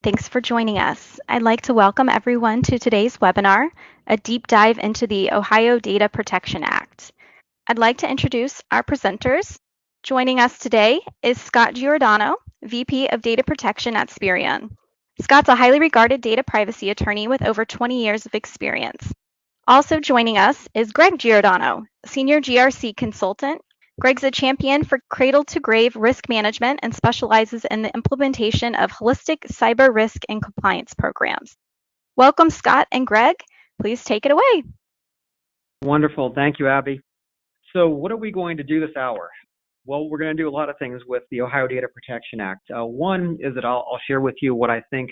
Thanks for joining us. I'd like to welcome everyone to today's webinar, a deep dive into the Ohio Data Protection Act. I'd like to introduce our presenters. Joining us today is Scott Giordano, VP of Data Protection at Spirion. Scott's a highly regarded data privacy attorney with over 20 years of experience. Also joining us is Greg Giordano, Senior GRC Consultant. Greg's a champion for cradle-to-grave risk management and specializes in the implementation of holistic cyber risk and compliance programs. Welcome, Scott and Greg. Please take it away. Wonderful. Thank you, Abby. So what are we going to do this hour? Well, we're going to do a lot of things with the Ohio Data Protection Act. One is that I'll share with you what I think,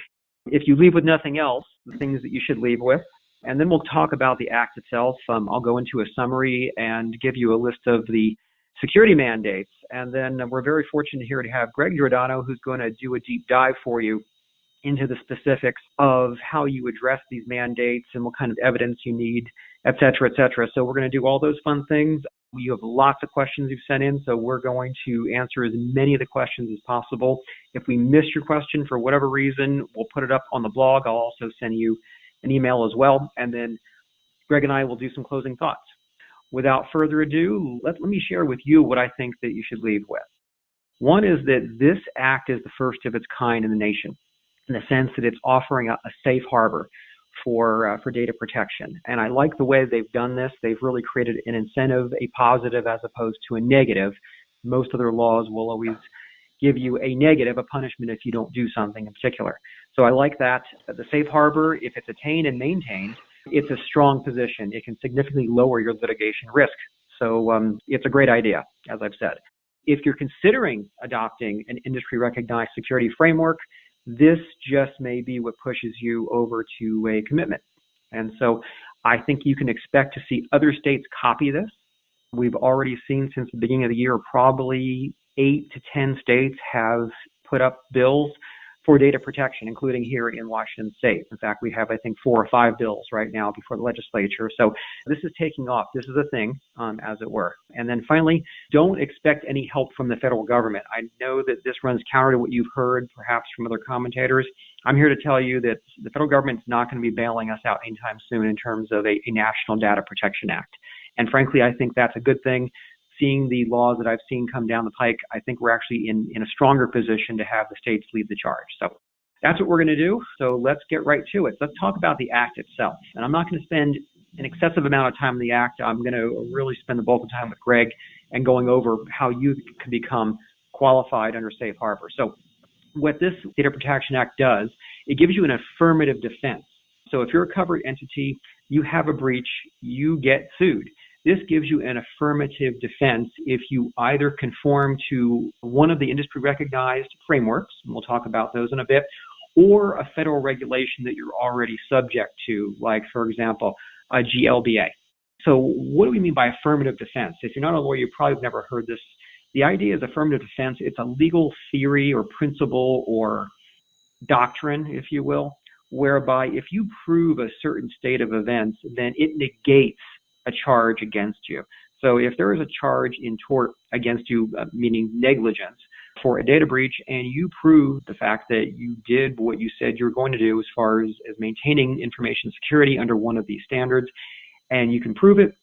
if you leave with nothing else, the things that you should leave with. And then we'll talk about the Act itself. I'll go into a summary and give you a list of the security mandates. And then we're very fortunate here to have Greg Giordano, who's going to do a deep dive for you into the specifics of how you address these mandates and what kind of evidence you need, et cetera, et cetera. So we're going to do all those fun things. You have lots of questions you've sent in, so we're going to answer as many of the questions as possible. If we miss your question for whatever reason, we'll put it up on the blog. I'll also send you an email as well, and then Greg and I will do some closing thoughts. Without further ado, let me share with you what I think that you should leave with. One is that this act is the first of its kind in the nation, in the sense that it's offering a safe harbor for data protection. And I like the way they've done this. They've really created an incentive, a positive as opposed to a negative. Most other laws will always give you a negative, a punishment if you don't do something in particular. So I like that. The safe harbor, if it's attained and maintained, it's a strong position. It can significantly lower your litigation risk. So it's a great idea, as I've said. If you're considering adopting an industry-recognized security framework, this just may be what pushes you over to a commitment. And so I think you can expect to see other states copy this. We've already seen since the beginning of the year, probably 8 to 10 states have put up bills for data protection, including here in Washington State. In fact, we have, I think, 4 or 5 bills right now before the legislature. So this is taking off. This is a thing, as it were. And then finally, don't expect any help from the federal government. I know that this runs counter to what you've heard, perhaps from other commentators. I'm here to tell you that the federal government's not going to be bailing us out anytime soon in terms of a National Data Protection Act. And frankly, I think that's a good thing. Seeing the laws that I've seen come down the pike, I think we're actually in a stronger position to have the states lead the charge. So that's what we're going to do. So let's get right to it. Let's talk about the Act itself. And I'm not going to spend an excessive amount of time on the Act. I'm going to really spend the bulk of the time with Greg and going over how you can become qualified under safe harbor. So what this Data Protection Act does, it gives you an affirmative defense. So if you're a covered entity, you have a breach, you get sued. This gives you an affirmative defense if you either conform to one of the industry-recognized frameworks, and we'll talk about those in a bit, or a federal regulation that you're already subject to, like, for example, a GLBA. So what do we mean by affirmative defense? If you're not a lawyer, you probably have never heard this. The idea is affirmative defense. It's a legal theory or principle or doctrine, if you will, whereby if you prove a certain state of events, then it negates a charge against you. So if there is a charge in tort against you, meaning negligence, for a data breach, and you prove the fact that you did what you said you were going to do as far as maintaining information security under one of these standards, and you can prove it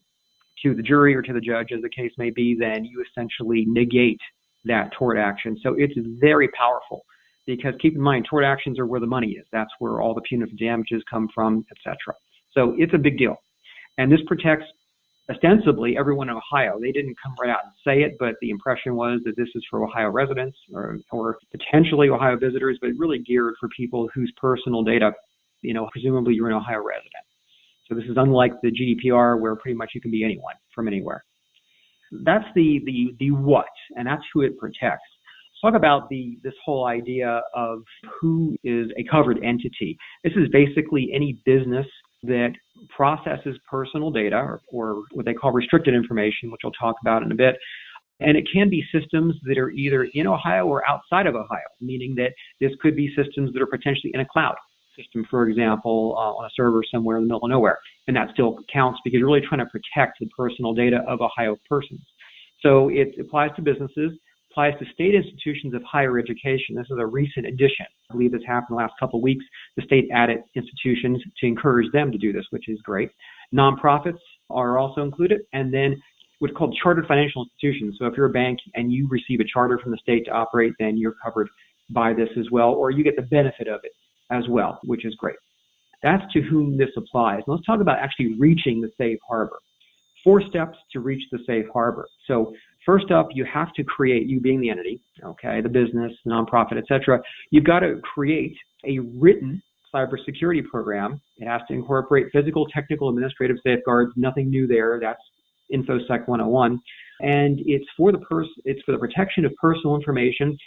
to the jury or to the judge, as the case may be, then you essentially negate that tort action. So it's very powerful, because keep in mind, tort actions are where the money is. That's where all the punitive damages come from, etc. So it's a big deal. And this protects ostensibly everyone in Ohio. They didn't come right out and say it, but the impression was that this is for Ohio residents or potentially Ohio visitors, but really geared for people whose personal data, presumably you're an Ohio resident. So this is unlike the GDPR, where pretty much you can be anyone from anywhere. That's the what, and that's who it protects. Let's talk about this whole idea of who is a covered entity. This is basically any business that processes personal data or what they call restricted information, which we'll talk about in a bit. And it can be systems that are either in Ohio or outside of Ohio, meaning that this could be systems that are potentially in a cloud system, for example, on a server somewhere in the middle of nowhere. And that still counts because you're really trying to protect the personal data of Ohio persons. So it applies to businesses. applies to state institutions of higher education. This is a recent addition. I believe this happened the last couple of weeks. The state added institutions to encourage them to do this, which is great. Nonprofits are also included, and then what's called chartered financial institutions. So if you're a bank and you receive a charter from the state to operate, then you're covered by this as well, or you get the benefit of it as well, which is great. That's to whom this applies. Let's talk about actually reaching the safe harbor. 4 steps to reach the safe harbor. So first up, you have to create, you being the entity, okay, the business, the nonprofit, etc. You've got to create a written cybersecurity program. It has to incorporate physical, technical, administrative safeguards. Nothing new there. That's InfoSec 101. And it's for the protection of personal information,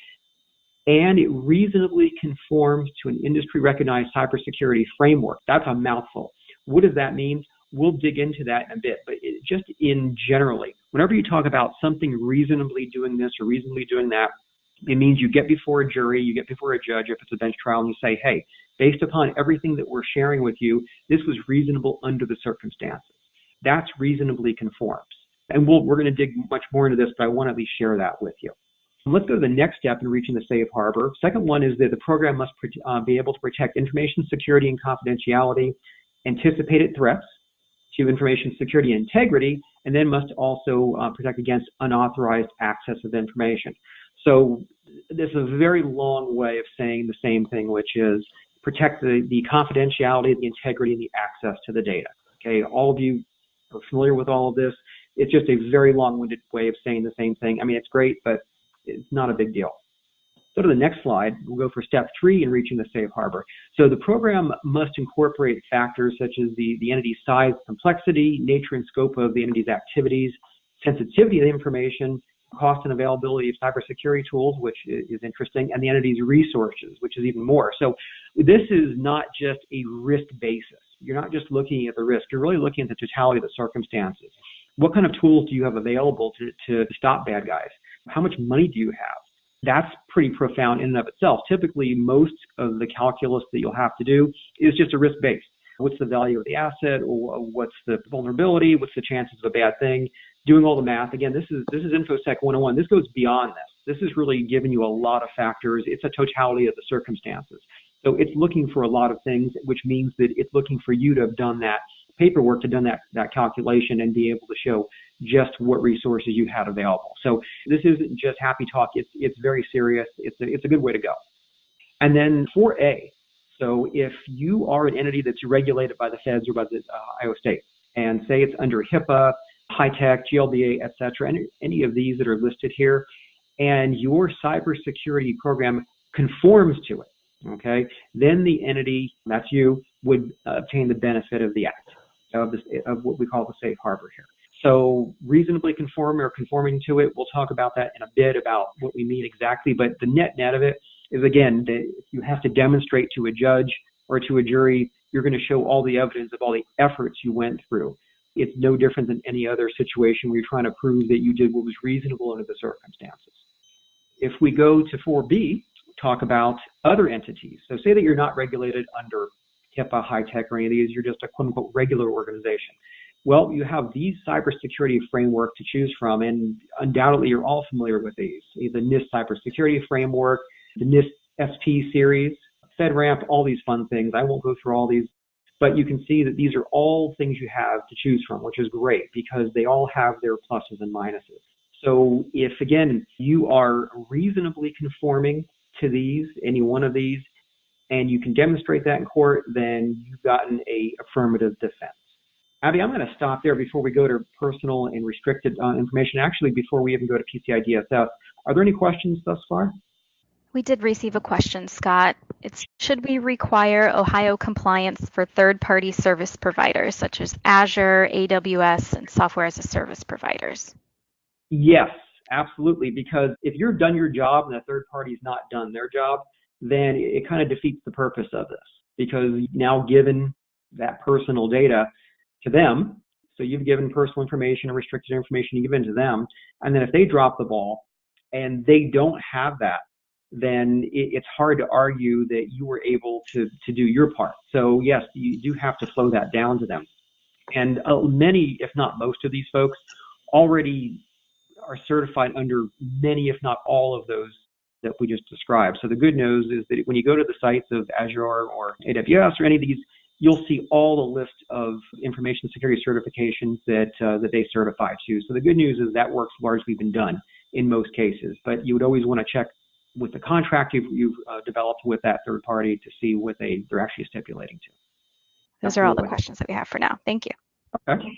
and it reasonably conforms to an industry-recognized cybersecurity framework. That's a mouthful. What does that mean? We'll dig into that in a bit, but just in generally, whenever you talk about something reasonably doing this or reasonably doing that, it means you get before a jury, you get before a judge if it's a bench trial, and you say, hey, based upon everything that we're sharing with you, this was reasonable under the circumstances. That's reasonably conforms. And we're going to dig much more into this, but I want to at least share that with you. Let's go to the next step in reaching the safe harbor. Second one is that the program must be able to protect information security and confidentiality, anticipated threats to information security and integrity, and then must also protect against unauthorized access of information. So this is a very long way of saying the same thing, which is protect the confidentiality, the integrity, and the access to the data. Okay, all of you are familiar with all of this. It's just a very long-winded way of saying the same thing. I mean, it's great, but it's not a big deal. Go to the next slide. We'll go for step 3 in reaching the safe harbor. So the program must incorporate factors such as the entity's size, complexity, nature and scope of the entity's activities, sensitivity of the information, cost and availability of cybersecurity tools, which is interesting, and the entity's resources, which is even more. So this is not just a risk basis. You're not just looking at the risk. You're really looking at the totality of the circumstances. What kind of tools do you have available to stop bad guys? How much money do you have? That's pretty profound in and of itself. Typically, most of the calculus that you'll have to do is just a risk-based. What's the value of the asset? Or what's the vulnerability? What's the chances of a bad thing? Doing all the math. Again, this is InfoSec 101. This goes beyond this. This is really giving you a lot of factors. It's a totality of the circumstances. So it's looking for a lot of things, which means that it's looking for you to have done that paperwork, to done that calculation and be able to show just what resources you had available. So this isn't just happy talk. It's very serious. It's a good way to go. And then 4A. So if you are an entity that's regulated by the feds or by the Ohio State, and say it's under HIPAA, high-tech, GLBA, et cetera, any of these that are listed here, and your cybersecurity program conforms to it, okay, then the entity, that's you, would obtain the benefit of the act, of what we call the safe harbor here. So reasonably conform or conforming to it, we'll talk about that in a bit about what we mean exactly, but the net of it is, again, that you have to demonstrate to a judge or to a jury, you're going to show all the evidence of all the efforts you went through. It's no different than any other situation where you're trying to prove that you did what was reasonable under the circumstances. If we go to 4B, talk about other entities. So say that you're not regulated under HIPAA, high-tech, or any of these, you're just a quote-unquote regular organization. Well, you have these cybersecurity framework to choose from, and undoubtedly you're all familiar with these. The NIST cybersecurity framework, the NIST SP series, FedRAMP, all these fun things. I won't go through all these, but you can see that these are all things you have to choose from, which is great because they all have their pluses and minuses. So if, again, you are reasonably conforming to these, any one of these, and you can demonstrate that in court, then you've gotten a affirmative defense. Abby, I'm going to stop there before we go to personal and restricted information. Actually, before we even go to PCI DSS, are there any questions thus far? We did receive a question, Scott. It's, should we require Ohio compliance for third-party service providers such as Azure, AWS, and software as a service providers? Yes, absolutely, because if you've done your job and the third party's not done their job, then it kind of defeats the purpose of this, because you've now given that personal data to them. So you've given personal information and restricted information you've given to them. And then if they drop the ball and they don't have that, then it's hard to argue that you were able to do your part. So yes, you do have to flow that down to them. And many, if not most of these folks already are certified under many, if not all of those that we just described. So the good news is that when you go to the sites of Azure or AWS or any of these, you'll see all the list of information security certifications that they certify to. So the good news is that work's largely been done in most cases, but you would always want to check with the contract you've developed with that third party to see what they're actually stipulating to. Those are all the questions that we have for now. Thank you. Okay.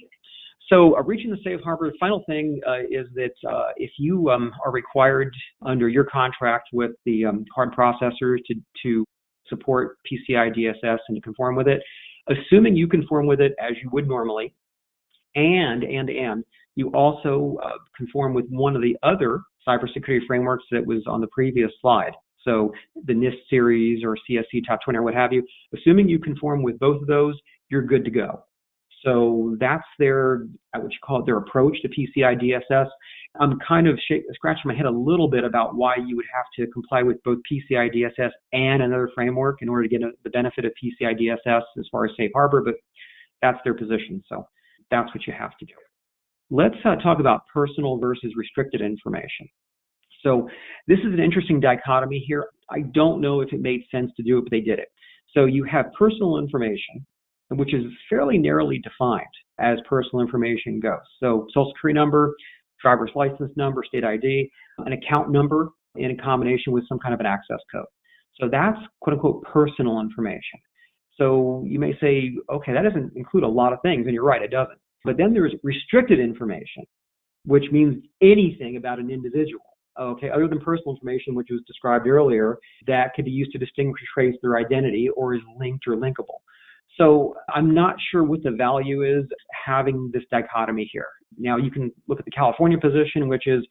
So reaching the safe harbor, the final thing is that if you are required under your contract with the card processors to support PCI DSS and to conform with it, assuming you conform with it as you would normally, and you also conform with one of the other cybersecurity frameworks that was on the previous slide. So the NIST series or CSC Top 20 or what have you, assuming you conform with both of those, you're good to go. So that's their, what you call it, their approach to PCI DSS. I'm kind of scratching my head a little bit about why you would have to comply with both PCI DSS and another framework in order to get the benefit of PCI DSS as far as safe harbor, but that's their position. So that's what you have to do. Let's talk about personal versus restricted information. So this is an interesting dichotomy here. I don't know if it made sense to do it, but they did it. So you have personal information, which is fairly narrowly defined as personal information goes. So social security number, driver's license number, state ID, an account number in combination with some kind of an access code. So that's quote unquote personal information. So you may say, okay, that doesn't include a lot of things, and you're right, it doesn't. But then there's restricted information, which means anything about an individual. Okay, other than personal information, which was described earlier, that could be used to distinguish or trace their identity or is linked or linkable. So I'm not sure what the value is having this dichotomy here. Now you can look at the California position, which is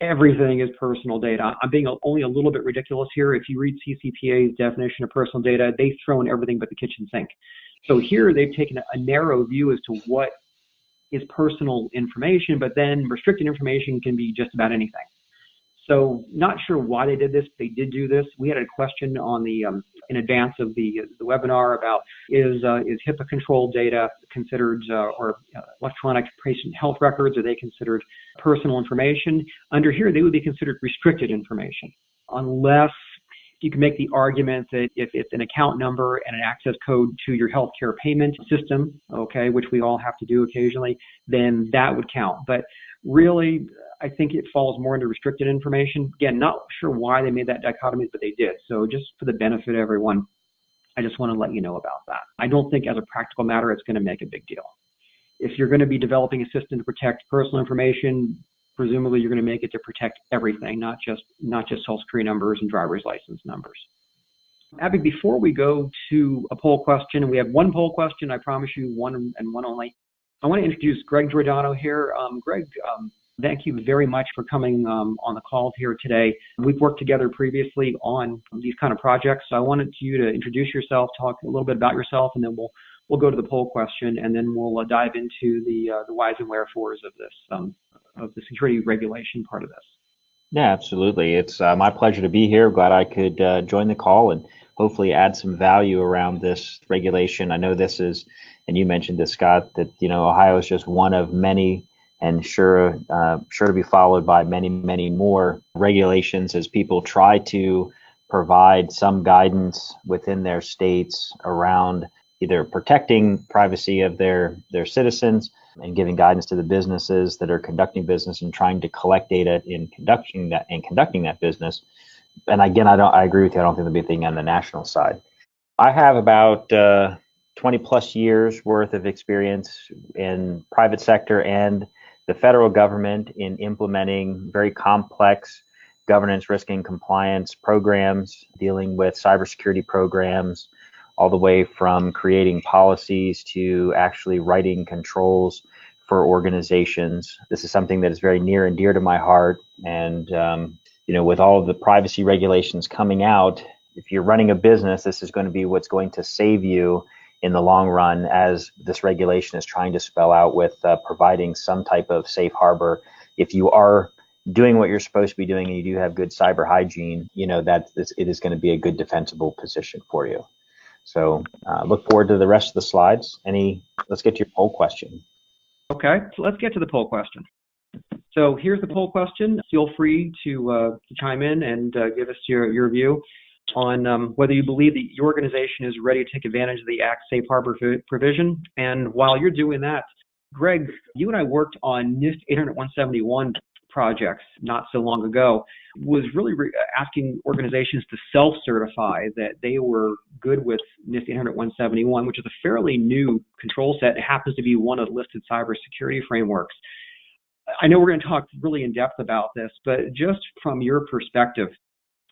everything is personal data. I'm being only a little bit ridiculous here. If you read CCPA's definition of personal data, they throw in everything but the kitchen sink. So here they've taken a narrow view as to what is personal information, but then restricted information can be just about anything. So not sure why they did this. They did do this. We had a question on the in advance of the webinar about is HIPAA controlled data considered or electronic patient health records, are they considered personal information? Under here, they would be considered restricted information, unless you can make the argument that if it's an account number and an access code to your healthcare payment system, okay, which we all have to do occasionally, then that would count. But really, I think it falls more into restricted information. Again, not sure why they made that dichotomy, but they did. So just for the benefit of everyone, I just want to let you know about that. I don't think as a practical matter it's going to make a big deal. If you're going to be developing a system to protect personal information, presumably you're going to make it to protect everything, not just social security numbers and driver's license numbers. Abby, before we go to a poll question, and we have one poll question, I promise you, one and one only. I want to introduce Greg Giordano here. Greg, thank you very much for coming on the call here today. We've worked together previously on these kind of projects, so I wanted you to introduce yourself, talk a little bit about yourself, and then we'll go to the poll question, and then we'll dive into the whys and wherefores of this, of the security regulation part of this. Yeah, absolutely. It's my pleasure to be here. Glad I could join the call and hopefully add some value around this regulation. I know this is, and you mentioned this, Scott, that Ohio is just one of many, and sure to be followed by many, many more regulations as people try to provide some guidance within their states around either protecting privacy of their citizens and giving guidance to the businesses that are conducting business and trying to collect data in conducting that business. And again, I agree with you. I don't think there'll be a thing on the national side. I have about 20 plus years worth of experience in private sector and the federal government in implementing very complex governance, risk, and compliance programs, dealing with cybersecurity programs, all the way from creating policies to actually writing controls for organizations. This is something that is very near and dear to my heart. And, with all of the privacy regulations coming out, if you're running a business, this is going to be what's going to save you in the long run, as this regulation is trying to spell out with providing some type of safe harbor. If you are doing what you're supposed to be doing and you do have good cyber hygiene, it is going to be a good defensible position for you. So look forward to the rest of the slides. Let's get to your poll question. Okay, so let's get to the poll question. So here's the poll question. Feel free to chime in and give us your view on whether you believe that your organization is ready to take advantage of the Act's safe harbor provision. And while you're doing that, Greg, you and I worked on NIST 800-171 projects not so long ago, was really asking organizations to self-certify that they were good with NIST 800-171, which is a fairly new control set. It happens to be one of the listed cybersecurity frameworks. I know we're going to talk really in depth about this, but just from your perspective,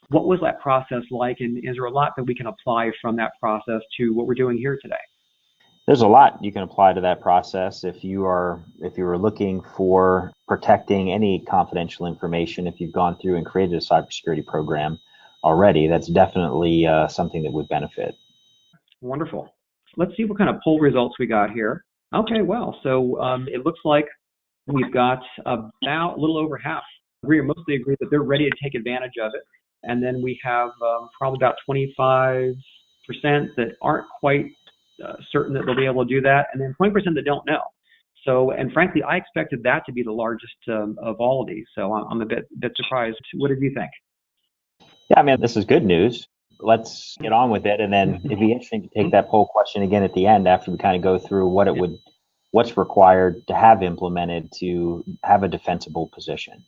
what was that process like, and is there a lot that we can apply from that process to what we're doing here today? There's a lot you can apply to that process if you are looking for protecting any confidential information. If you've gone through and created a cybersecurity program already, that's definitely something that would benefit. Wonderful. Let's see what kind of poll results we got here. Okay, well, so it looks like we've got about a little over half mostly agree that they're ready to take advantage of it. And then we have probably about 25% that aren't quite certain that they'll be able to do that, and then 20% that don't know. So, and frankly, I expected that to be the largest of all of these. So I'm a bit surprised. What did you think? Yeah, I mean, this is good news. Let's get on with it, and then it'd be interesting to take that poll question again at the end after we kind of go through what's required to have implemented to have a defensible position.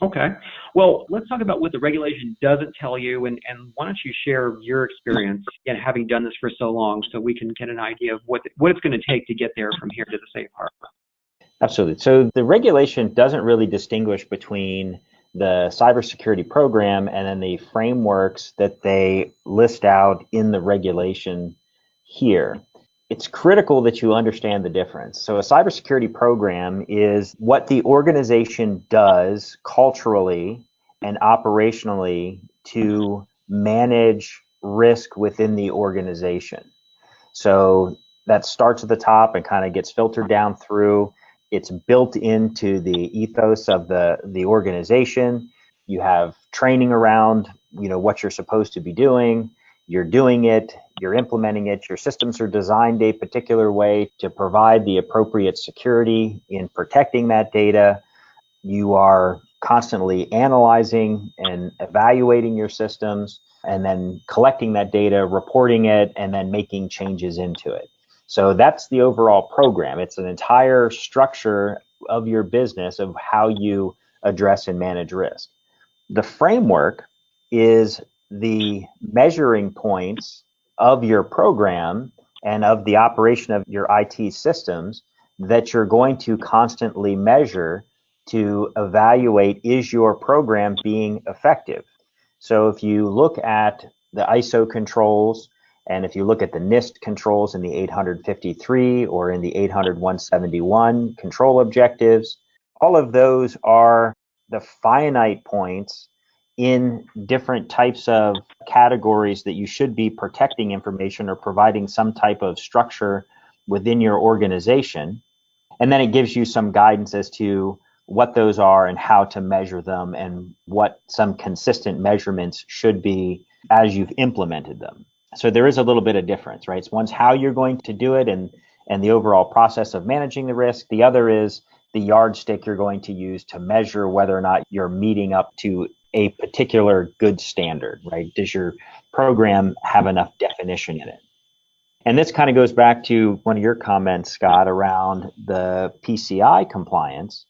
Okay. Well, let's talk about what the regulation doesn't tell you, and why don't you share your experience in having done this for so long, so we can get an idea of what it's going to take to get there from here to the safe harbor. Absolutely. So the regulation doesn't really distinguish between the cybersecurity program and then the frameworks that they list out in the regulation here. It's critical that you understand the difference. So a cybersecurity program is what the organization does culturally and operationally to manage risk within the organization. So that starts at the top and kind of gets filtered down through. It's built into the ethos of the organization. You have training around, what you're supposed to be doing. You're doing it, you're implementing it. Your systems are designed a particular way to provide the appropriate security in protecting that data. You are constantly analyzing and evaluating your systems, and then collecting that data, reporting it, and then making changes into it. So that's the overall program. It's an entire structure of your business of how you address and manage risk. The framework is the measuring points of your program and of the operation of your IT systems that you're going to constantly measure to evaluate, is your program being effective? So if you look at the ISO controls, and if you look at the NIST controls in the 853 or in the 800-171 control objectives, all of those are the finite points in different types of categories that you should be protecting information or providing some type of structure within your organization. And then it gives you some guidance as to what those are and how to measure them and what some consistent measurements should be as you've implemented them. So there is a little bit of difference, right? So one's how you're going to do it and the overall process of managing the risk. The other is the yardstick you're going to use to measure whether or not you're meeting up to a particular good standard, right? Does your program have enough definition in it? And this kind of goes back to one of your comments, Scott, around the PCI compliance.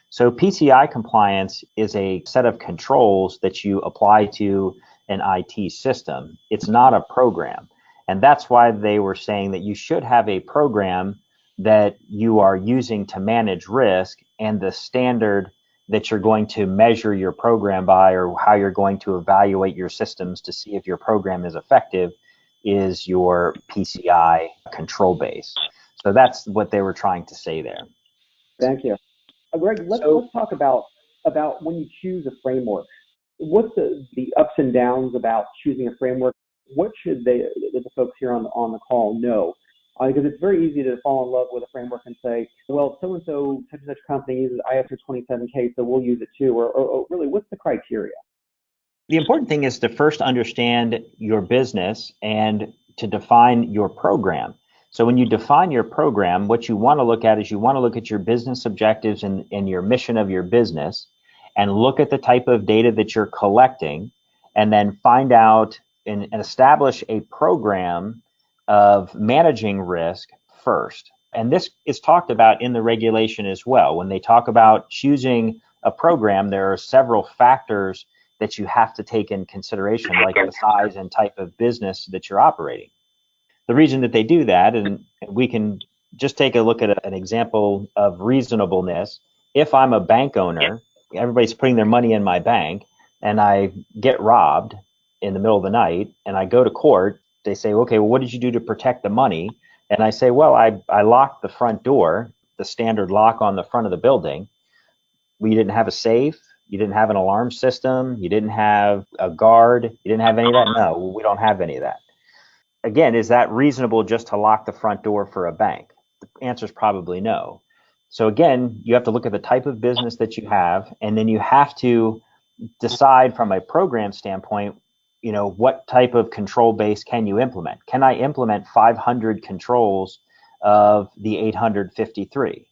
So PCI compliance is a set of controls that you apply to an IT system. It's not a program. And that's why they were saying that you should have a program that you are using to manage risk, and the standard that you're going to measure your program by, or how you're going to evaluate your systems to see if your program is effective, is your PCI control base. So that's what they were trying to say there. Thank you. Greg, let's talk about when you choose a framework. What's the ups and downs about choosing a framework? What should the folks here on the call know? Because it's very easy to fall in love with a framework and say, well, so-and-so such and such company uses ISO 27K, so we'll use it too. Or really, what's the criteria? The important thing is to first understand your business and to define your program. So when you define your program, what you want to look at is you want to look at your business objectives and your mission of your business, and look at the type of data that you're collecting, and then find out and establish a program of managing risk first. And this is talked about in the regulation as well. When they talk about choosing a program, there are several factors that you have to take in consideration, like the size and type of business that you're operating. The reason that they do that, and we can just take a look at an example of reasonableness. If I'm a bank owner, everybody's putting their money in my bank, and I get robbed in the middle of the night, and I go to court, they say, okay, well, what did you do to protect the money? And I say, well, I locked the front door, the standard lock on the front of the building. We didn't have a safe. You didn't have an alarm system. You didn't have a guard. You didn't have any of that. No, we don't have any of that. Again, is that reasonable just to lock the front door for a bank? The answer is probably no. So again, you have to look at the type of business that you have, and then you have to decide from a program standpoint, what type of control base can you implement? Can I implement 500 controls of the 853?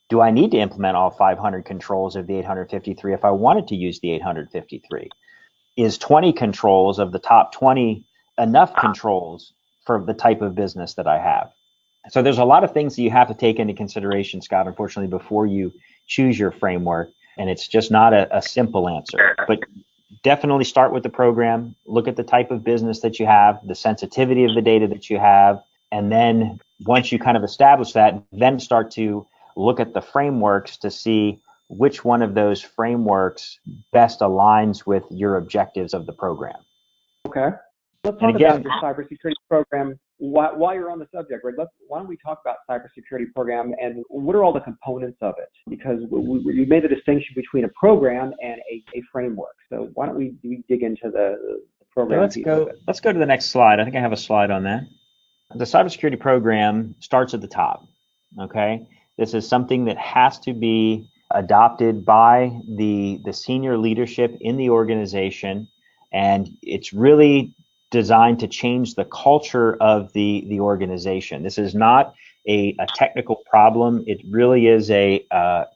Do I need to implement all 500 controls of the 853 if I wanted to use the 853? Is 20 controls of the top 20 enough controls for the type of business that I have? So there's a lot of things that you have to take into consideration, Scott, unfortunately, before you choose your framework. And it's just not a simple answer. But definitely start with the program, look at the type of business that you have, the sensitivity of the data that you have, and then once you kind of establish that, then start to look at the frameworks to see which one of those frameworks best aligns with your objectives of the program. Okay. Let's talk about your cybersecurity program. While you're on the subject, right? Why don't we talk about cybersecurity program and what are all the components of it? Because you made the distinction between a program and a framework. So why don't we dig into the program? So let's go to the next slide. I think I have a slide on that. The cybersecurity program starts at the top. Okay, this is something that has to be adopted by the senior leadership in the organization, and it's really designed to change the culture of the organization. This is not a technical problem. It really is a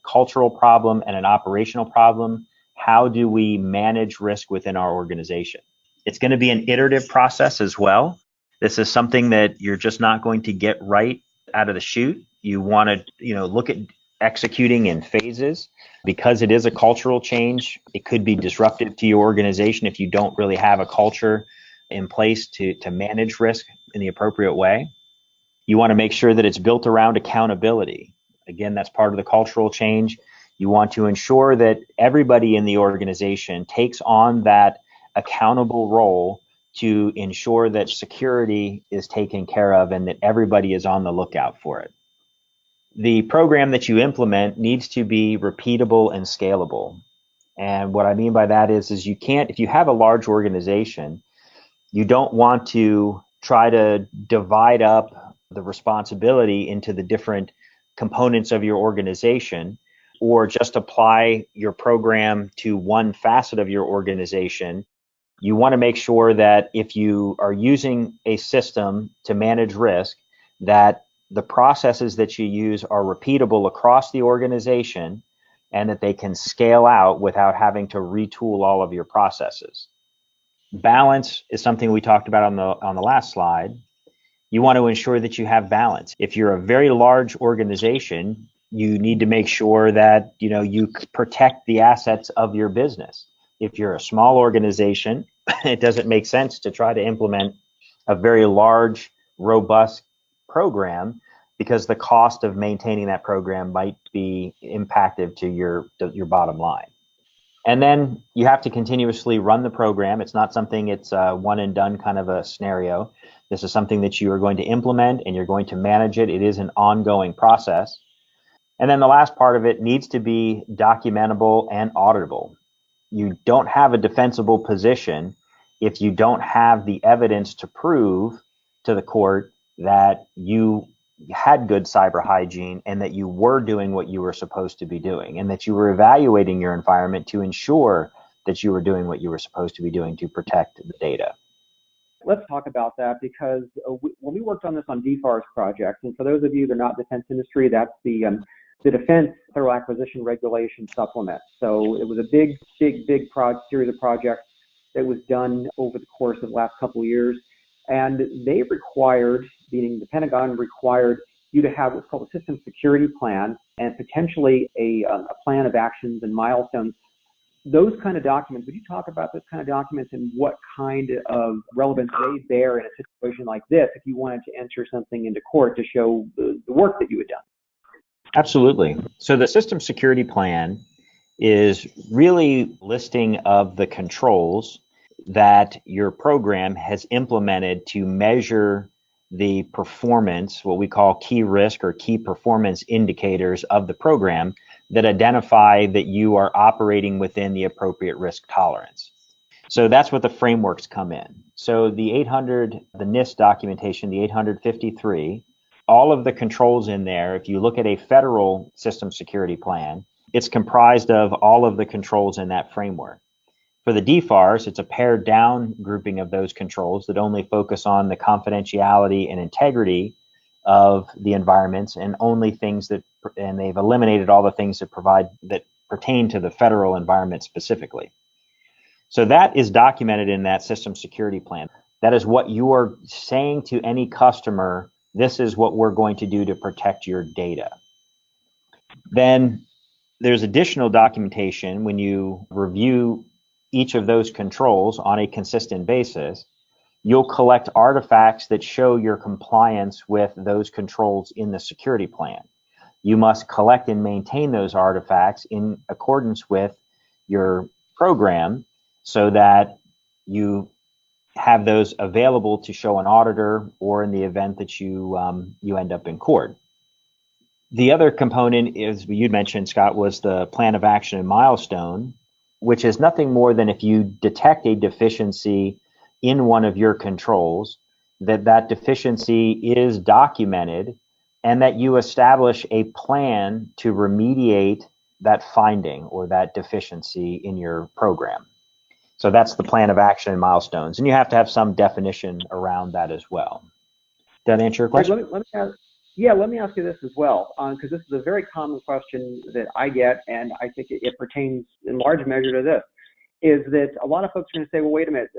cultural problem and an operational problem. How do we manage risk within our organization? It's going to be an iterative process as well. This is something that you're just not going to get right out of the chute. You want to, look at executing in phases because it is a cultural change. It could be disruptive to your organization if you don't really have a culture in place to manage risk in the appropriate way. You want to make sure that it's built around accountability. Again, that's part of the cultural change. You want to ensure that everybody in the organization takes on that accountable role to ensure that security is taken care of and that everybody is on the lookout for it. The program that you implement needs to be repeatable and scalable. And what I mean by that is you can't, if you have a large organization, you don't want to try to divide up the responsibility into the different components of your organization or just apply your program to one facet of your organization. You want to make sure that if you are using a system to manage risk, that the processes that you use are repeatable across the organization and that they can scale out without having to retool all of your processes. Balance is something we talked about on the last slide. You want to ensure that you have balance. If you're a very large organization, you need to make sure that you protect the assets of your business. If you're a small organization, it doesn't make sense to try to implement a very large, robust program because the cost of maintaining that program might be impacted to your bottom line. And then you have to continuously run the program. It's not something it's a one and done kind of a scenario. This is something that you are going to implement and you're going to manage it. It is an ongoing process. And then the last part of it needs to be documentable and auditable. You don't have a defensible position if you don't have the evidence to prove to the court that you had good cyber hygiene and that you were doing what you were supposed to be doing and that you were evaluating your environment to ensure that you were doing what you were supposed to be doing to protect the data. Let's talk about that because when we worked on this on DFARS project, and for those of you that are not defense industry, that's the Defense Federal Acquisition Regulation Supplement. So it was a big series of projects that was done over the course of the last couple of years. And they required, meaning the Pentagon required, you to have what's called a system security plan and potentially a plan of actions and milestones. Those kind of documents, would you talk about those kind of documents and what kind of relevance they bear in a situation like this if you wanted to enter something into court to show the work that you had done? Absolutely. So the system security plan is really listing of the controls that your program has implemented to measure the performance, what we call key risk or key performance indicators of the program that identify that you are operating within the appropriate risk tolerance. So that's what the frameworks come in. So the NIST documentation, the 853, all of the controls in there, if you look at a federal system security plan, it's comprised of all of the controls in that framework. For the DFARS, it's a pared down grouping of those controls that only focus on the confidentiality and integrity of the environments and only things that, and they've eliminated all the things that pertain to the federal environment specifically. So that is documented in that system security plan. That is what you are saying to any customer, this is what we're going to do to protect your data. Then there's additional documentation when you review each of those controls on a consistent basis. You'll collect artifacts that show your compliance with those controls in the security plan. You must collect and maintain those artifacts in accordance with your program so that you have those available to show an auditor or in the event that you end up in court. The other component is, you mentioned, Scott, was the plan of action and milestone, which is nothing more than if you detect a deficiency in one of your controls, that deficiency is documented and that you establish a plan to remediate that finding or that deficiency in your program. So that's the plan of action and milestones. And you have to have some definition around that as well. Does that answer your question? Let me ask you this as well, because this is a very common question that I get, and I think it pertains in large measure to this, is that a lot of folks are going to say, well, wait a minute,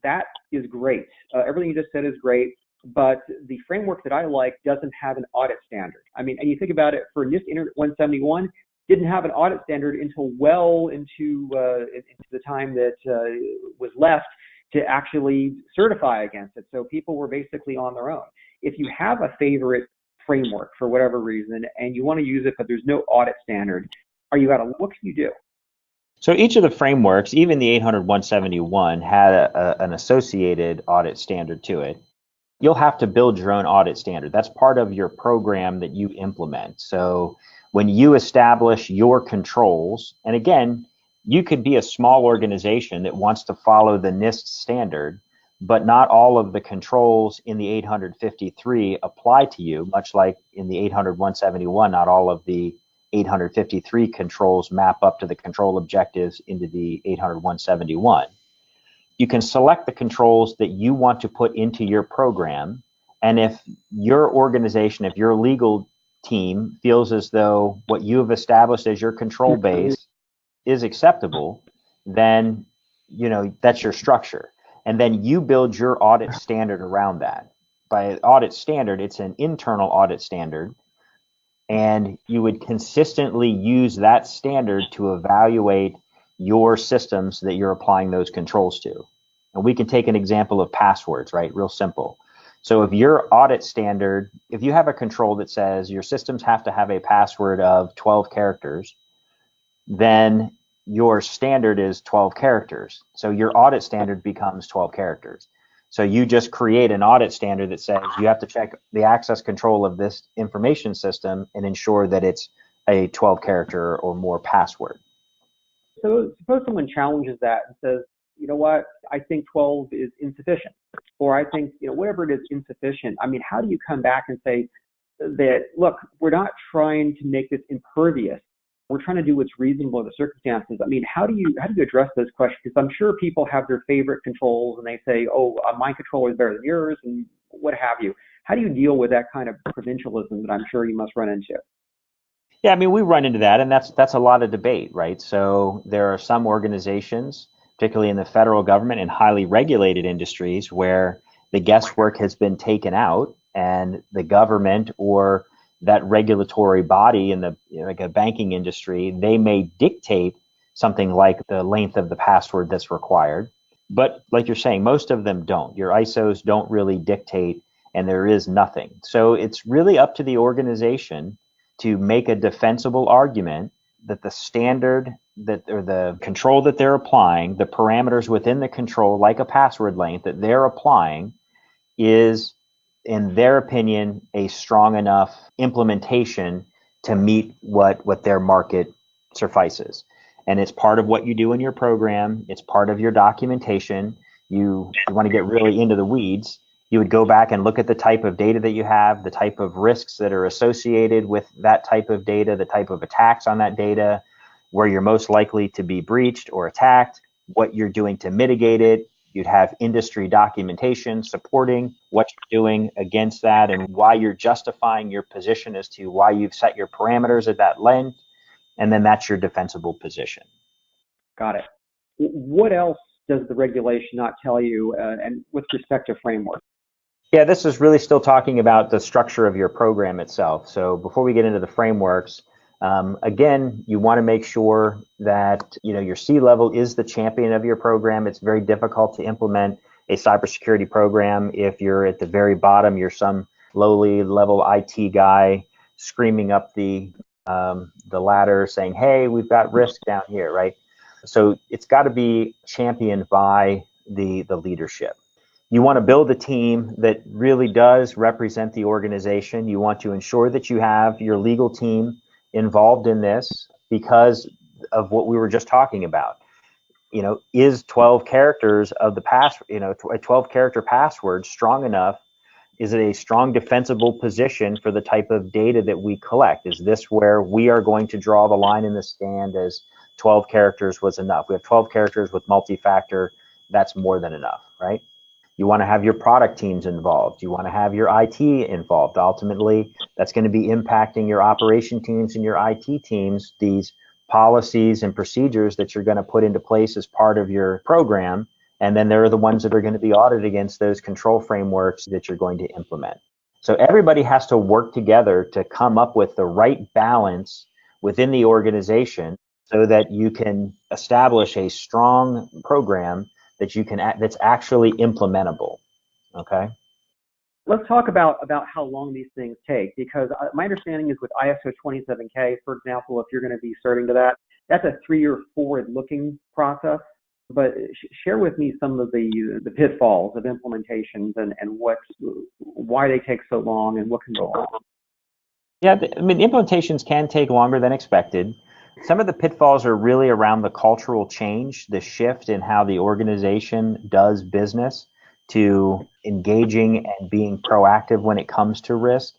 that is great. Everything you just said is great, but the framework that I like doesn't have an audit standard. I mean, and you think about it, for NIST 171, didn't have an audit standard until well into the time that was left to actually certify against it. So people were basically on their own. If you have a favorite framework for whatever reason and you want to use it, but there's no audit standard, what can you do? So each of the frameworks, even the 800-171, had an associated audit standard to it. You'll have to build your own audit standard. That's part of your program that you implement. So when you establish your controls, and again, you could be a small organization that wants to follow the NIST standard, but not all of the controls in the 853 apply to you, much like in the 800-171, not all of the 853 controls map up to the control objectives into the 800-171. You can select the controls that you want to put into your program, and if your organization, if your legal team feels as though what you have established as your control base is acceptable, then that's your structure. And then you build your audit standard around that. By audit standard, it's an internal audit standard, and you would consistently use that standard to evaluate your systems that you're applying those controls to. And we can take an example of passwords, right? Real simple. So if your audit standard, if you have a control that says your systems have to have a password of 12 characters, then your standard is 12 characters. So your audit standard becomes 12 characters. So you just create an audit standard that says you have to check the access control of this information system and ensure that it's a 12 character or more password. So suppose someone challenges that and says, you know what, I think 12 is insufficient, or I think, whatever it is, insufficient. I mean, how do you come back and say that, look, we're not trying to make this impervious We're trying to do what's reasonable in the circumstances. I mean, how do you address those questions? Because I'm sure people have their favorite controls and they say, oh, my controller is better than yours and what have you. How do you deal with that kind of provincialism that I'm sure you must run into? Yeah, I mean, we run into that, and that's a lot of debate, right? So there are some organizations, particularly in the federal government and highly regulated industries, where the guesswork has been taken out, and the government or that regulatory body in the like a banking industry, they may dictate something like the length of the password that's required. But like you're saying, most of them don't. Your ISOs don't really dictate, and there is nothing. So it's really up to the organization to make a defensible argument that the standard that or the control that they're applying, the parameters within the control, like a password length that they're applying, is, in their opinion, a strong enough implementation to meet what their market suffices. And it's part of what you do in your program. It's part of your documentation. You want to get really into the weeds, you would go back and look at the type of data that you have, the type of risks that are associated with that type of data, the type of attacks on that data, where you're most likely to be breached or attacked, what you're doing to mitigate it. You'd have industry documentation supporting what you're doing against that and why you're justifying your position as to why you've set your parameters at that length. And then that's your defensible position. Got it. What else does the regulation not tell you, and with respect to framework? Yeah, this is really still talking about the structure of your program itself. So before we get into the frameworks, again, you want to make sure that your C-level is the champion of your program. It's very difficult to implement a cybersecurity program if you're at the very bottom. You're some lowly level IT guy screaming up the ladder saying, "Hey, we've got risk down here," right? So it's got to be championed by the leadership. You want to build a team that really does represent the organization. You want to ensure that you have your legal team involved in this because of what we were just talking about. Is 12 characters of the a 12 character password strong enough? Is it a strong defensible position for the type of data that we collect? Is this where we are going to draw the line in the sand as 12 characters was enough? We have 12 characters with multi-factor. That's more than enough, right? You want to have your product teams involved. You want to have your IT involved. Ultimately, that's going to be impacting your operation teams and your IT teams, these policies and procedures that you're going to put into place as part of your program. And then there are the ones that are going to be audited against those control frameworks that you're going to implement. So everybody has to work together to come up with the right balance within the organization so that you can establish a strong program that's actually implementable. Okay. Let's talk about how long these things take, because my understanding is with ISO 27K, for example, if you're going to be starting to that's a 3-year forward-looking process. But share with me some of the pitfalls of implementations and why they take so long and what can go wrong. Yeah, I mean, implementations can take longer than expected. Some of the pitfalls are really around the cultural change, the shift in how the organization does business to engaging and being proactive when it comes to risk.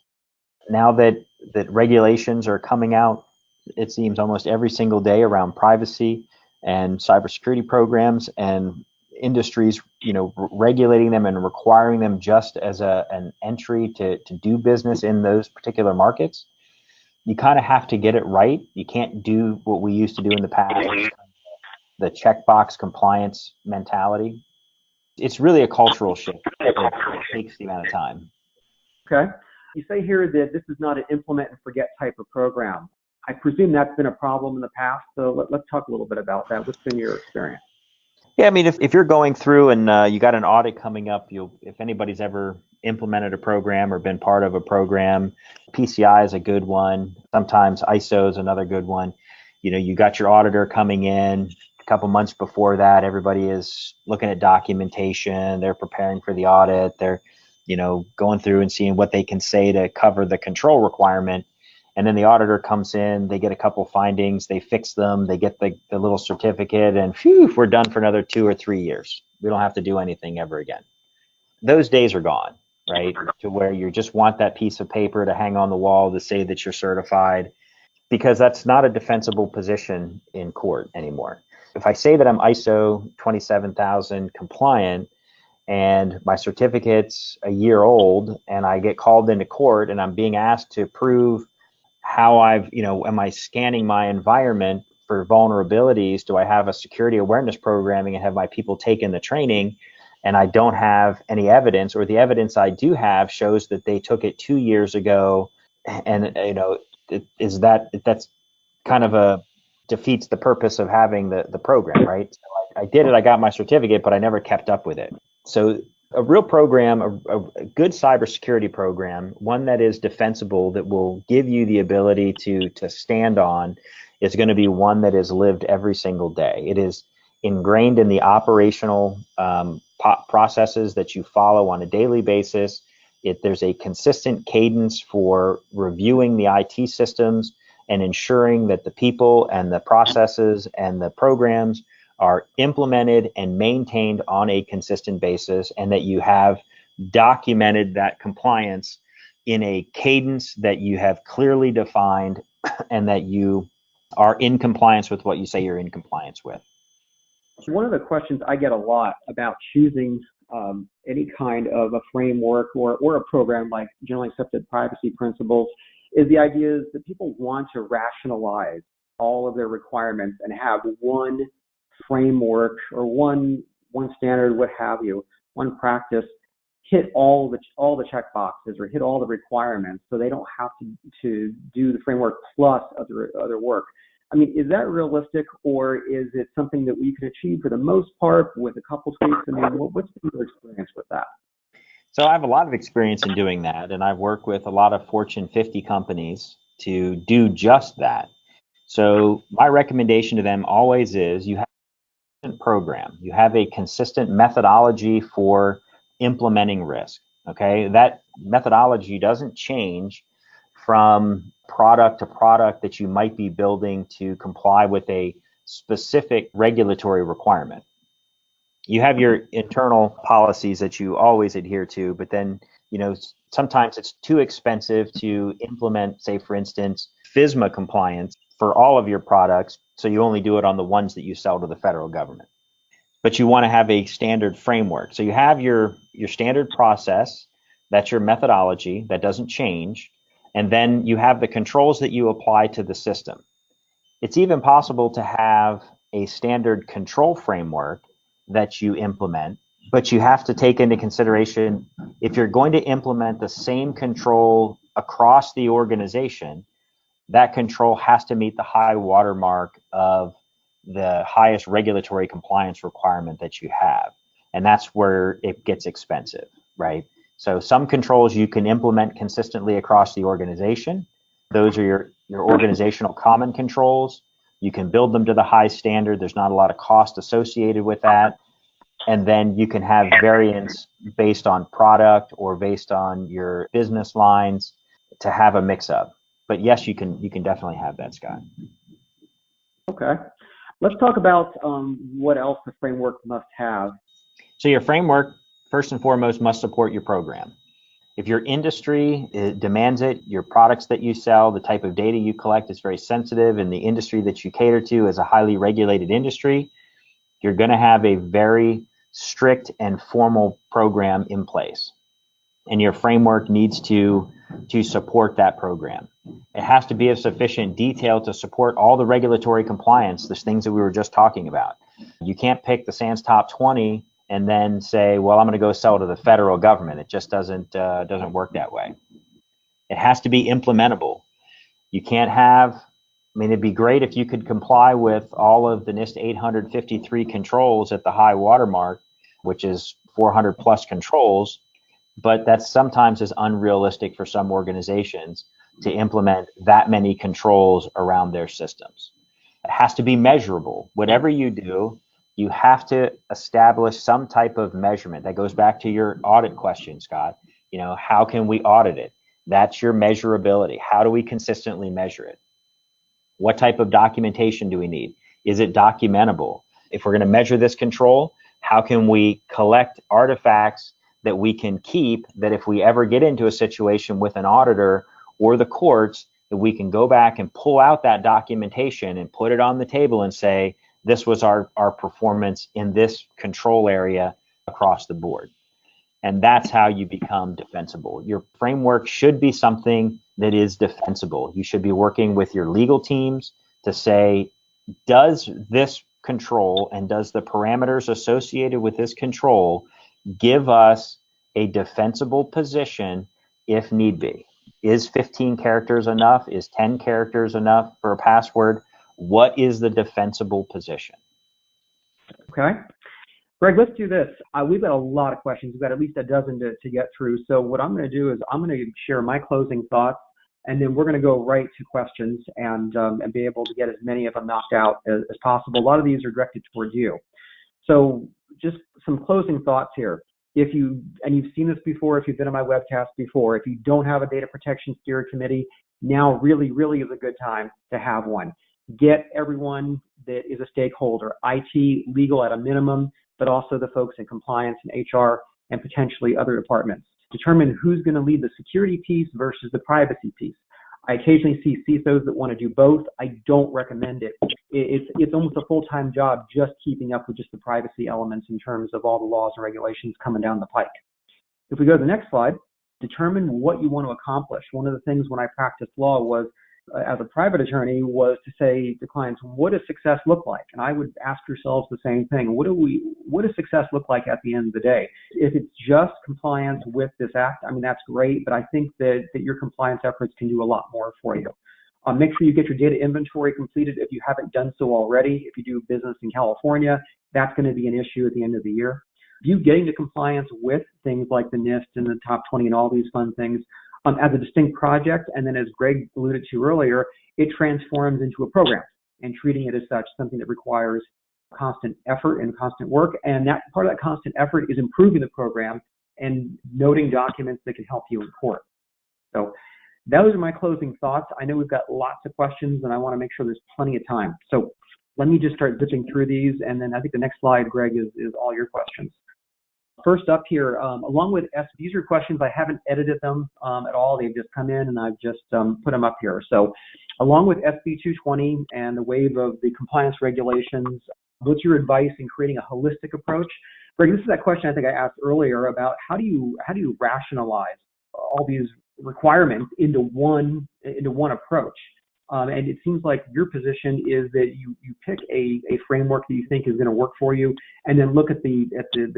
Now that regulations are coming out, it seems almost every single day around privacy and cybersecurity programs and industries, regulating them and requiring them just as an entry to do business in those particular markets. You kind of have to get it right. You can't do what we used to do in the past, the checkbox compliance mentality. It's really a cultural shift. It takes the amount of time. Okay. You say here that this is not an implement and forget type of program. I presume that's been a problem in the past. So let's talk a little bit about that. What's been your experience? Yeah, I mean, if you're going through and you got an audit coming up, if anybody's ever implemented a program or been part of a program, PCI is a good one. Sometimes ISO is another good one. You got your auditor coming in a couple months before that. Everybody is looking at documentation. They're preparing for the audit. They're, going through and seeing what they can say to cover the control requirement. And then the auditor comes in, they get a couple findings, they fix them, they get the little certificate, and phew, we're done for another 2 or 3 years. We don't have to do anything ever again. Those days are gone, right? To where you just want that piece of paper to hang on the wall to say that you're certified. because that's not a defensible position in court anymore. If I say that I'm ISO 27000 compliant and my certificate's a year old and I get called into court and I'm being asked to prove how am I scanning my environment for vulnerabilities? Do I have a security awareness programming and have my people taken the training? And I don't have any evidence, or the evidence I do have shows that they took it 2 years ago. And, that's kind of defeats the purpose of having the program, right? So I did it, I got my certificate, but I never kept up with it. So a real program, a good cybersecurity program, one that is defensible, that will give you the ability to stand on, is going to be one that is lived every single day. It is ingrained in the operational processes that you follow on a daily basis. There's a consistent cadence for reviewing the IT systems and ensuring that the people and the processes and the programs are implemented and maintained on a consistent basis, and that you have documented that compliance in a cadence that you have clearly defined, and that you are in compliance with what you say you're in compliance with. One of the questions I get a lot about choosing any kind of a framework or a program like generally accepted privacy principles is the idea that people want to rationalize all of their requirements and have one framework or one standard, what have you, one practice hit all the check boxes or hit all the requirements, so they don't have to do the framework plus other work. I mean, is that realistic, or is it something that we can achieve for the most part with a couple tweaks? I mean, what's been your experience with that? So I have a lot of experience in doing that, and I've worked with a lot of Fortune 50 companies to do just that. So my recommendation to them always is you have a consistent program, you have a consistent methodology for implementing risk. Okay, that methodology doesn't change from product to product that you might be building to comply with a specific regulatory requirement. You have your internal policies that you always adhere to, but then, sometimes it's too expensive to implement, say, for instance, FISMA compliance for all of your products. So you only do it on the ones that you sell to the federal government. But you want to have a standard framework. So you have your standard process, that's your methodology, that doesn't change. And then you have the controls that you apply to the system. It's even possible to have a standard control framework that you implement, but you have to take into consideration, if you're going to implement the same control across the organization, that control has to meet the high watermark of the highest regulatory compliance requirement that you have. And that's where it gets expensive, right? So some controls you can implement consistently across the organization. Those are your organizational common controls. You can build them to the high standard. There's not a lot of cost associated with that. And then you can have variants based on product or based on your business lines to have a mix-up. But yes, you can definitely have that, Scott. Okay. Let's talk about what else the framework must have. So your framework, first and foremost, must support your program. If your industry demands it, your products that you sell, the type of data you collect is very sensitive, and the industry that you cater to is a highly regulated industry, you're going to have a very strict and formal program in place. And your framework needs to support that program. It has to be of sufficient detail to support all the regulatory compliance, the things that we were just talking about. You can't pick the SANS Top 20 and then say, well, I'm going to go sell to the federal government. It just doesn't work that way. It has to be implementable. You can't have, it'd be great if you could comply with all of the NIST 853 controls at the high watermark, which is 400 plus controls, but that sometimes is unrealistic for some organizations to implement that many controls around their systems. It has to be measurable. Whatever you do, you have to establish some type of measurement. That goes back to your audit question, Scott. How can we audit it? That's your measurability. How do we consistently measure it? What type of documentation do we need? Is it documentable? If we're going to measure this control, how can we collect artifacts that we can keep, that if we ever get into a situation with an auditor or the courts, that we can go back and pull out that documentation and put it on the table and say, this was our performance in this control area across the board. And that's how you become defensible. Your framework should be something that is defensible. You should be working with your legal teams to say, does this control and does the parameters associated with this control give us a defensible position if need be? Is 15 characters enough? Is 10 characters enough for a password? What is the defensible position? Okay. Greg, let's do this. We've got a lot of questions. We've got at least a dozen to get through. So what I'm going to do is I'm going to share my closing thoughts, and then we're going to go right to questions and be able to get as many of them knocked out as possible. A lot of these are directed towards you. So just some closing thoughts here. If you've seen this before, if you've been on my webcast before, if you don't have a data protection steering committee, now really, really is a good time to have one. Get everyone that is a stakeholder, IT, legal at a minimum, but also the folks in compliance and HR and potentially other departments. Determine who's going to lead the security piece versus the privacy piece. I occasionally see CISOs that want to do both. I don't recommend it. It's almost a full-time job just keeping up with just the privacy elements in terms of all the laws and regulations coming down the pike. If we go to the next slide, determine what you want to accomplish. One of the things when I practiced law was, as a private attorney, was to say to clients, what does success look like? And I would ask yourselves the same thing. What does success look like at the end of the day? If it's just compliance with this act, I mean, that's great, but I think that your compliance efforts can do a lot more for you. Make sure you get your data inventory completed if you haven't done so already. If you do business in California, that's going to be an issue at the end of the year. You getting to compliance with things like the NIST and the top 20 and all these fun things as a distinct project, and then as Greg alluded to earlier, it transforms into a program, and treating it as such, something that requires constant effort and constant work, and that part of that constant effort is improving the program and noting documents that can help you in court. So those are my closing thoughts. I know we've got lots of questions, and I want to make sure there's plenty of time. So let me just start zipping through these, and then I think the next slide, Greg, is all your questions. First up here, along with these are questions, I haven't edited them at all. They've just come in and I've just put them up here. So along with SB 220 and the wave of the compliance regulations, what's your advice in creating a holistic approach? Greg, this is that question I think I asked earlier about how do you rationalize all these requirements into one approach? And it seems like your position is that you pick a framework that you think is going to work for you, and then look at the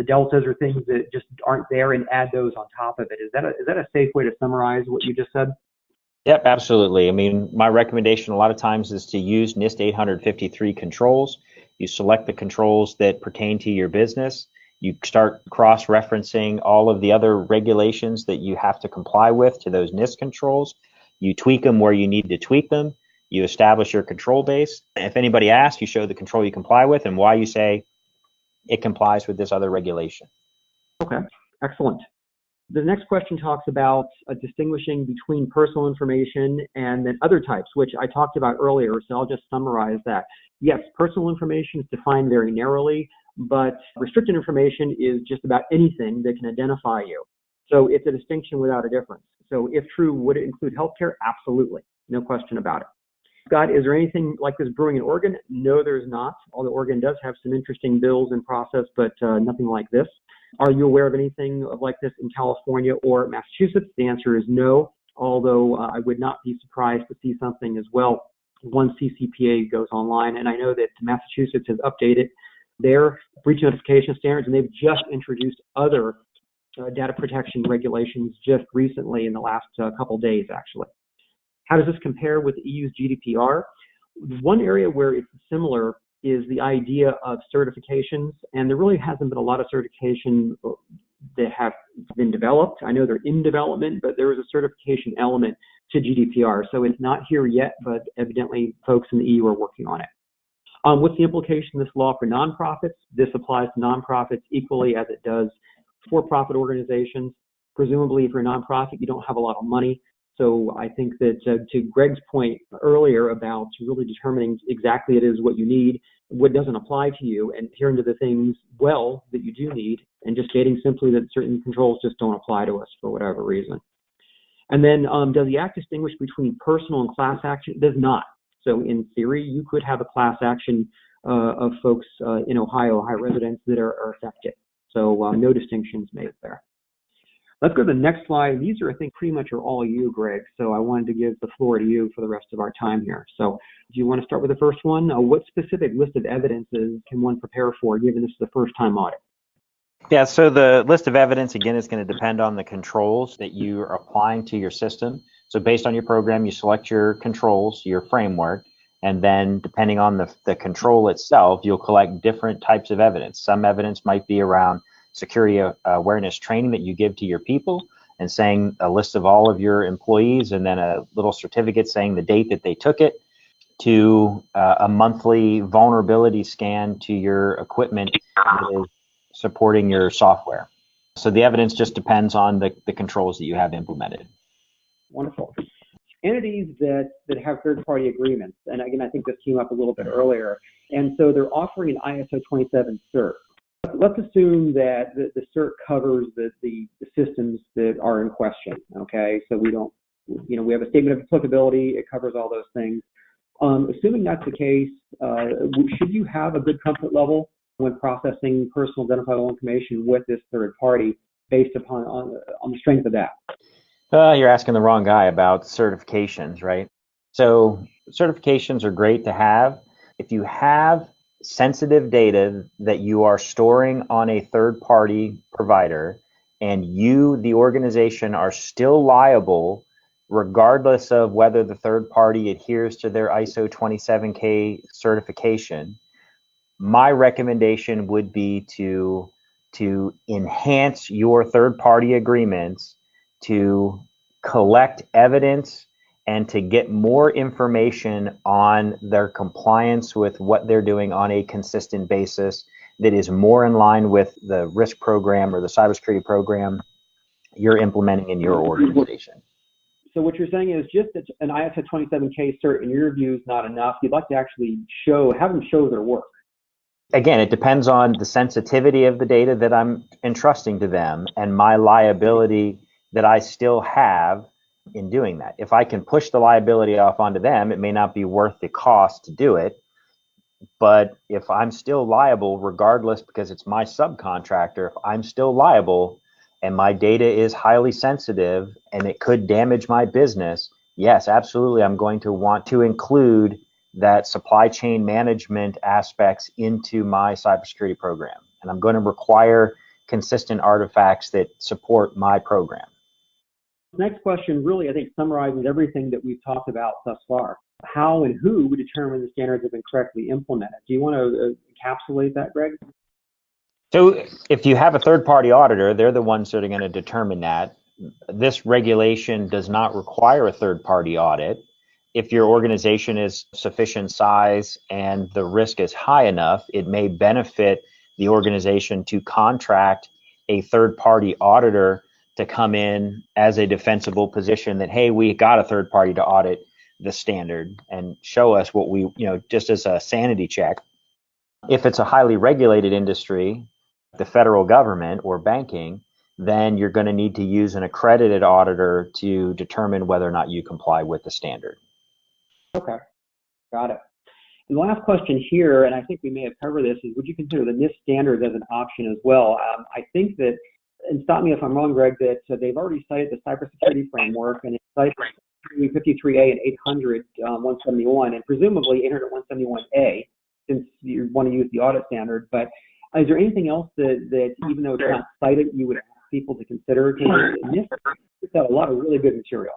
deltas or things that just aren't there and add those on top of it. Is that a safe way to summarize what you just said? Yep, absolutely. I mean, my recommendation a lot of times is to use NIST 853 controls. You select the controls that pertain to your business. You start cross-referencing all of the other regulations that you have to comply with to those NIST controls. You tweak them where you need to tweak them. You establish your control base. If anybody asks, you show the control you comply with and why you say it complies with this other regulation. Okay, excellent. The next question talks about distinguishing between personal information and then other types, which I talked about earlier, so I'll just summarize that. Yes, personal information is defined very narrowly, but restricted information is just about anything that can identify you. So it's a distinction without a difference. So if true, would it include healthcare? Absolutely, no question about it. Scott, is there anything like this brewing in Oregon? No, there's not, although Oregon does have some interesting bills in process, but nothing like this. Are you aware of anything like this in California or Massachusetts? The answer is no, although I would not be surprised to see something as well once CCPA goes online. And I know that Massachusetts has updated their breach notification standards, and they've just introduced other data protection regulations just recently in the last couple days, actually. How does this compare with the EU's GDPR? One area where it's similar is the idea of certifications, and there really hasn't been a lot of certification that have been developed. I know they're in development, but there is a certification element to GDPR. So it's not here yet, but evidently folks in the EU are working on it. What's the implication of this law for nonprofits? This applies to nonprofits equally as it does for-profit organizations. Presumably, if you're a nonprofit, you don't have a lot of money. So I think that to Greg's point earlier about really determining exactly it is what you need, what doesn't apply to you, and adhering to the things well that you do need, and just stating simply that certain controls just don't apply to us for whatever reason. And then does the Act distinguish between personal and class action? It does not. So in theory, you could have a class action of folks in Ohio residents that are affected. So no distinctions made there. Let's go to the next slide. These are, I think, pretty much are all you, Greg. So I wanted to give the floor to you for the rest of our time here. So do you want to start with the first one? What specific list of evidences can one prepare for, given this is the first time audit? Yeah, so the list of evidence, again, is going to depend on the controls that you are applying to your system. So based on your program, you select your controls, your framework, and then depending on the control itself, you'll collect different types of evidence. Some evidence might be around security awareness training that you give to your people, and saying a list of all of your employees, and then a little certificate saying the date that they took it, to a monthly vulnerability scan to your equipment that is supporting your software. So the evidence just depends on the controls that you have implemented. Wonderful. Entities that have third-party agreements, and again, I think this came up a little bit earlier, and so they're offering an ISO 27 cert. Let's assume that the cert covers the systems that are in question, okay? So we don't, we have a statement of applicability, it covers all those things. Assuming that's the case, should you have a good comfort level when processing personal identifiable information with this third party based upon on the strength of that? You're asking the wrong guy about certifications, right? So certifications are great to have. If you have sensitive data that you are storing on a third-party provider, and you, the organization, are still liable regardless of whether the third party adheres to their ISO 27K certification, my recommendation would be to enhance your third-party agreements, to collect evidence, and to get more information on their compliance with what they're doing on a consistent basis that is more in line with the risk program or the cybersecurity program you're implementing in your organization. So what you're saying is just that an ISO 27K cert, in your view, is not enough. You'd like to actually have them show their work. Again, it depends on the sensitivity of the data that I'm entrusting to them and my liability that I still have in doing that. If I can push the liability off onto them, it may not be worth the cost to do it. But if I'm still liable, regardless, because it's my subcontractor, if I'm still liable and my data is highly sensitive and it could damage my business, yes, absolutely, I'm going to want to include that supply chain management aspects into my cybersecurity program. And I'm going to require consistent artifacts that support my program. Next question really, I think, summarizes everything that we've talked about thus far. How and who would determine the standards have been correctly implemented? Do you want to encapsulate that, Greg? So if you have a third-party auditor, they're the ones that are going to determine that. This regulation does not require a third-party audit. If your organization is sufficient size and the risk is high enough, it may benefit the organization to contract a third-party auditor to come in as a defensible position that, hey, we got a third party to audit the standard and show us what we, just as a sanity check. If it's a highly regulated industry, the federal government or banking, then you're going to need to use an accredited auditor to determine whether or not you comply with the standard. Okay, got it. And the last question here, and I think we may have covered this, is would you consider the NIST standards as an option as well? I think that, and stop me if I'm wrong, Greg, that they've already cited the cybersecurity framework, and it's cited 53A and 800 171, and presumably 800 171A, since you want to use the audit standard. But is there anything else that even though it's not cited, you would ask people to consider? Because NIST puts out a lot of really good material.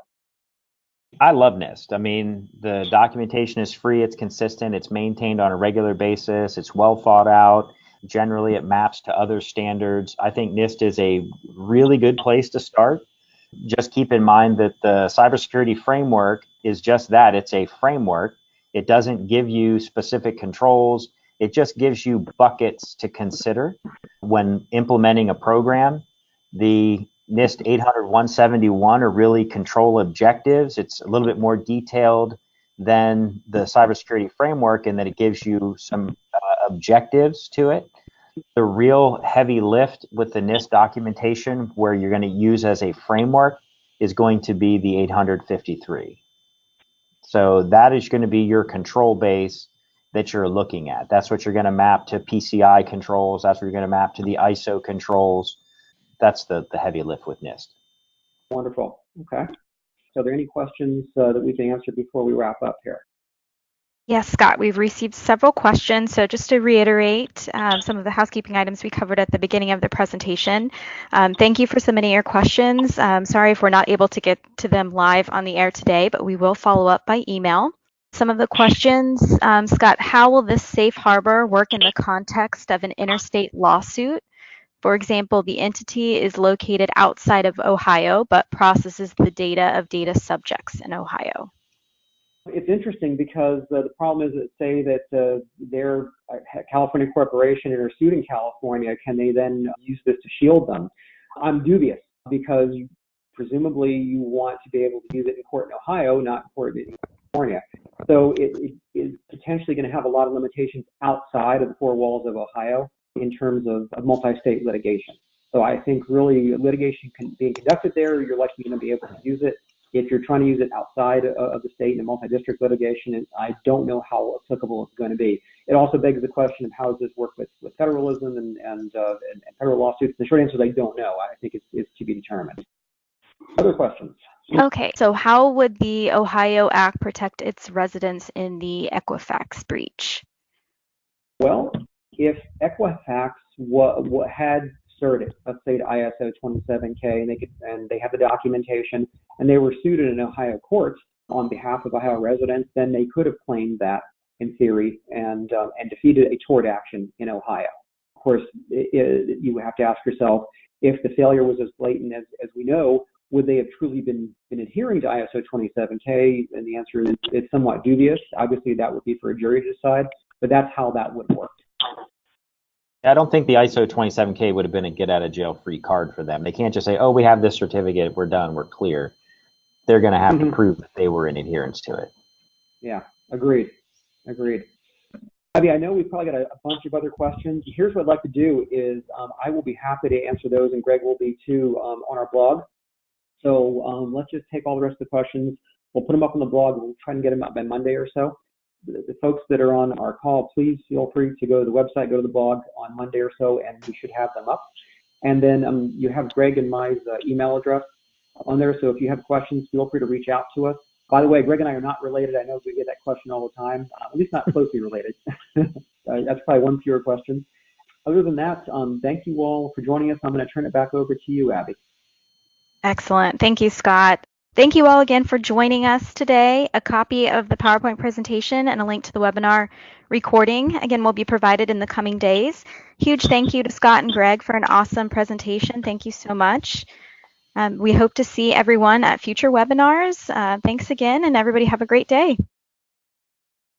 I love NIST. I mean, the documentation is free, it's consistent, it's maintained on a regular basis, it's well thought out. Generally, it maps to other standards. I think NIST is a really good place to start. Just keep in mind that the cybersecurity framework is just that. It's a framework. It doesn't give you specific controls. It just gives you buckets to consider when implementing a program. The NIST 800 171 are really control objectives. It's a little bit more detailed than the cybersecurity framework in that it gives you some objectives to it. The real heavy lift with the NIST documentation, where you're going to use as a framework, is going to be the 853. So that is going to be your control base that you're looking at. That's what you're going to map to PCI controls. That's what you're going to map to the ISO controls. That's the heavy lift with NIST. Wonderful. Okay. So are there any questions that we can answer before we wrap up here? Yes, Scott, we've received several questions. So just to reiterate some of the housekeeping items we covered at the beginning of the presentation, thank you for submitting your questions. Sorry if we're not able to get to them live on the air today, but we will follow up by email. Some of the questions, Scott, how will this safe harbor work in the context of an interstate lawsuit? For example, the entity is located outside of Ohio, but processes the data of data subjects in Ohio. It's interesting because the problem is that say that they're a California corporation and are sued in California, can they then use this to shield them? I'm dubious because presumably you want to be able to use it in court in Ohio, not in court in California. So it is potentially going to have a lot of limitations outside of the four walls of Ohio in terms of multi-state litigation. So I think really litigation being conducted there, you're likely going to be able to use it. If you're trying to use it outside of the state in a multi-district litigation, I don't know how applicable it's going to be. It also begs the question of how does this work with federalism and federal lawsuits. The short answer is I don't know. I think it's to be determined. Other questions? Okay, so how would the Ohio Act protect its residents in the Equifax breach? Well, if Equifax had certed, let's say to ISO 27K, and they have the documentation, and they were sued in an Ohio court on behalf of Ohio residents, then they could have claimed that in theory and defeated a tort action in Ohio. Of course, you have to ask yourself, if the failure was as blatant as we know, would they have truly been adhering to ISO 27K? And the answer is somewhat dubious. Obviously, that would be for a jury to decide, but that's how that would work. I don't think the ISO 27K would have been a get out of jail free card for them. They can't just say, oh, we have this certificate, we're done, we're clear. They're going to have to prove that they were in adherence to it. Yeah, agreed. Abby, I know we've probably got a bunch of other questions. Here's what I'd like to do is I will be happy to answer those, and Greg will be too on our blog. So let's just take all the rest of the questions. We'll put them up on the blog. We'll try and get them up by Monday or so. The folks that are on our call, please feel free to go to the website, go to the blog on Monday or so, and we should have them up. And then you have Greg and my email address on there. So if you have questions, feel free to reach out to us. By the way, Greg and I are not related. I know we get that question all the time, at least not closely related. That's probably one fewer question. Other than that, thank you all for joining us. I'm going to turn it back over to you, Abby. Excellent. Thank you, Scott. Thank you all again for joining us today. A copy of the PowerPoint presentation and a link to the webinar recording, again, will be provided in the coming days. Huge thank you to Scott and Greg for an awesome presentation. Thank you so much. We hope to see everyone at future webinars. Thanks again, and everybody have a great day.